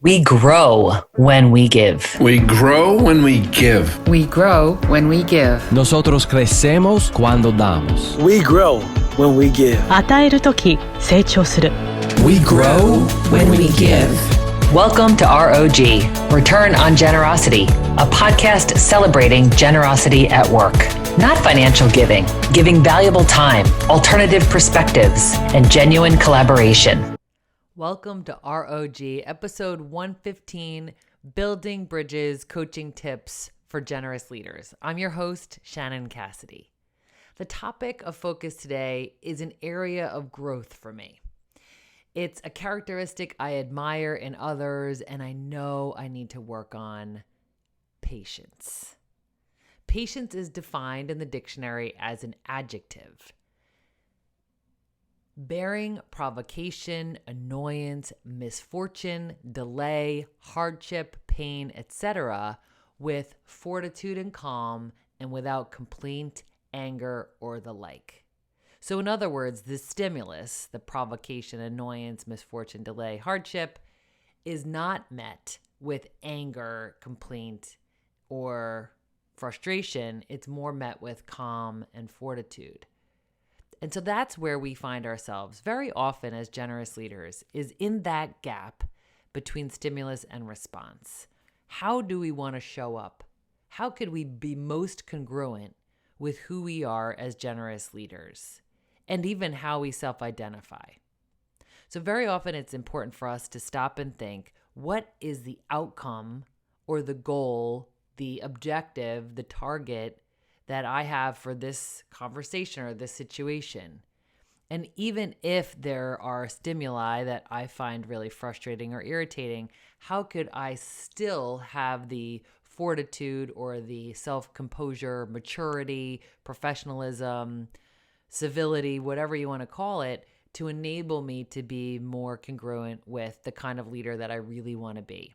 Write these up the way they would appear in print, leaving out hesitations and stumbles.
We grow when we give. We grow when we give. We grow when we give. Nosotros crecemos cuando damos. We grow when we give. 与えるとき成長する。 We grow when we give. Welcome to R.O.G, Return on Generosity, a podcast celebrating generosity at work. Not financial giving, giving valuable time, alternative perspectives, and genuine collaboration. Welcome to R.O.G, episode 115, Building Bridges, Coaching Tips for Generous Leaders. I'm your host, Shannon Cassidy. The topic of focus today is an area of growth for me. It's a characteristic I admire in others, and I know I need to work on: patience. Patience is defined in the dictionary as an adjective bearing provocation, annoyance, misfortune, delay, hardship, pain, etc., with fortitude and calm, and without complaint, anger, or the like. So in other words, the stimulus, the provocation, annoyance, misfortune, delay, hardship, is not met with anger, complaint, or frustration. It's more met with calm and fortitude. And so that's where we find ourselves very often as generous leaders, is in that gap between stimulus and response. How do we want to show up? How could we be most congruent with who we are as generous leaders, and even how we self-identify? So very often it's important for us to stop and think, what is the outcome or the goal, the objective, the target that I have for this conversation or this situation? And even if there are stimuli that I find really frustrating or irritating, how could I still have the fortitude or the self-composure, maturity, professionalism, civility, whatever you want to call it, to enable me to be more congruent with the kind of leader that I really want to be?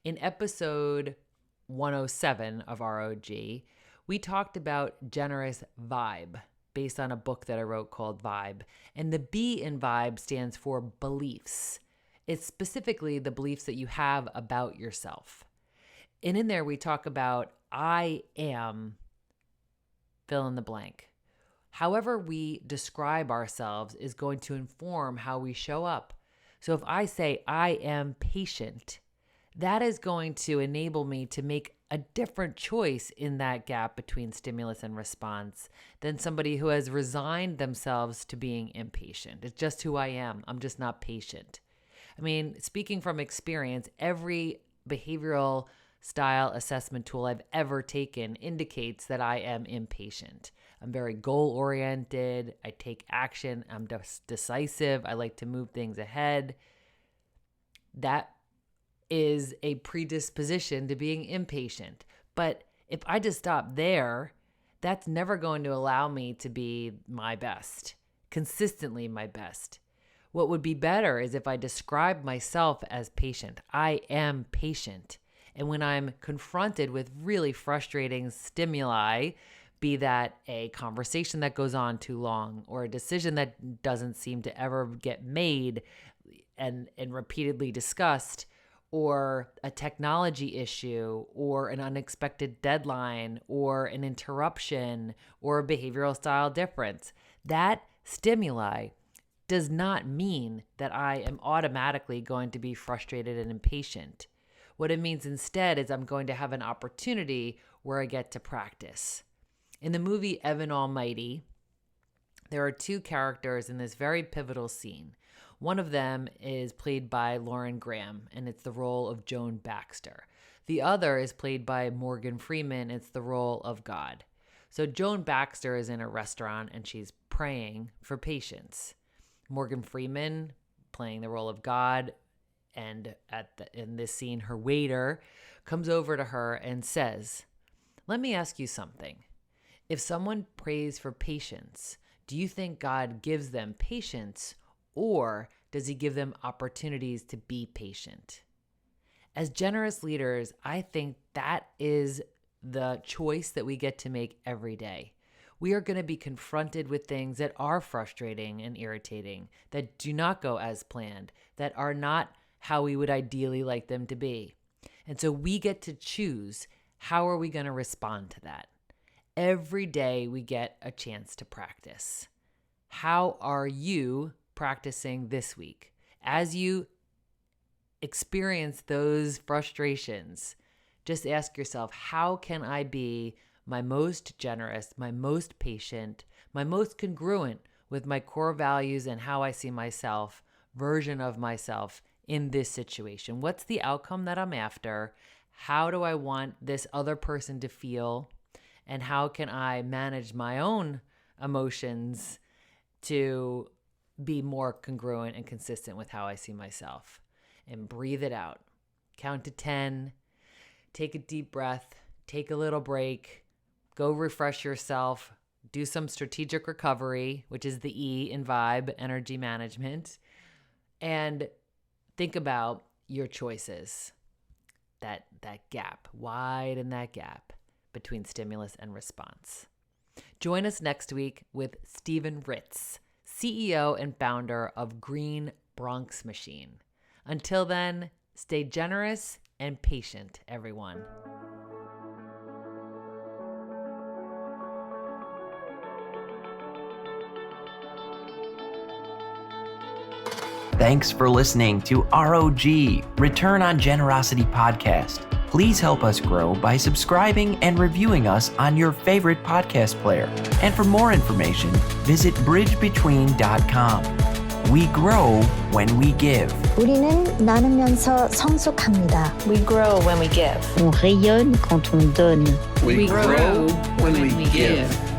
In episode 107 of R.O.G., we talked about generous vibe based on a book that I wrote called Vibe. And the B in Vibe stands for beliefs. It's specifically the beliefs that you have about yourself. And in there we talk about I am fill in the blank. However we describe ourselves is going to inform how we show up. So if I say I am patient, that is going to enable me to make a different choice in that gap between stimulus and response than somebody who has resigned themselves to being impatient. It's just who I am. I'm just not patient. I mean, speaking from experience, every behavioral style assessment tool I've ever taken indicates that I am impatient. I'm very goal-oriented. I take action. I'm decisive. I like to move things ahead. That is a predisposition to being impatient. But if I just stop there, that's never going to allow me to be my best, consistently my best. What would be better is if I describe myself as patient. I am patient. And when I'm confronted with really frustrating stimuli, be that a conversation that goes on too long or a decision that doesn't seem to ever get made and repeatedly discussed, or a technology issue, or an unexpected deadline, or an interruption, or a behavioral style difference, that stimuli does not mean that I am automatically going to be frustrated and impatient. What it means instead is I'm going to have an opportunity where I get to practice. In the movie Evan Almighty, there are two characters in this very pivotal scene. One of them is played by Lauren Graham, and it's the role of Joan Baxter. The other is played by Morgan Freeman. It's the role of God. So Joan Baxter is in a restaurant, and she's praying for patience. Morgan Freeman, playing the role of God, and in this scene, her waiter comes over to her and says, "Let me ask you something. If someone prays for patience, do you think God gives them patience, or does he give them opportunities to be patient?" As generous leaders, I think that is the choice that we get to make every day. We are going to be confronted with things that are frustrating and irritating, that do not go as planned, that are not how we would ideally like them to be. And so we get to choose how are we going to respond to that. Every day we get a chance to practice. How are you practicing this week? As you experience those frustrations, just ask yourself, how can I be my most generous, my most patient, my most congruent with my core values and how I see myself, version of myself in this situation? What's the outcome that I'm after? How do I want this other person to feel? And how can I manage my own emotions to be more congruent and consistent with how I see myself? And breathe it out. Count to 10. Take a deep breath. Take a little break. Go refresh yourself. Do some strategic recovery, which is the E in Vibe, energy management. And think about your choices. That gap, widen that gap between stimulus and response. Join us next week with Stephen Ritz, CEO and founder of Green Bronx Machine. Until then, stay generous and patient, everyone. Thanks for listening to R.O.G, Return on Generosity podcast. Please help us grow by subscribing and reviewing us on your favorite podcast player. And for more information, visit bridgebetween.com. We grow when we give. 우리는 나누면서 성숙합니다. We grow when we give. On rayonne quand on donne. We grow when we give.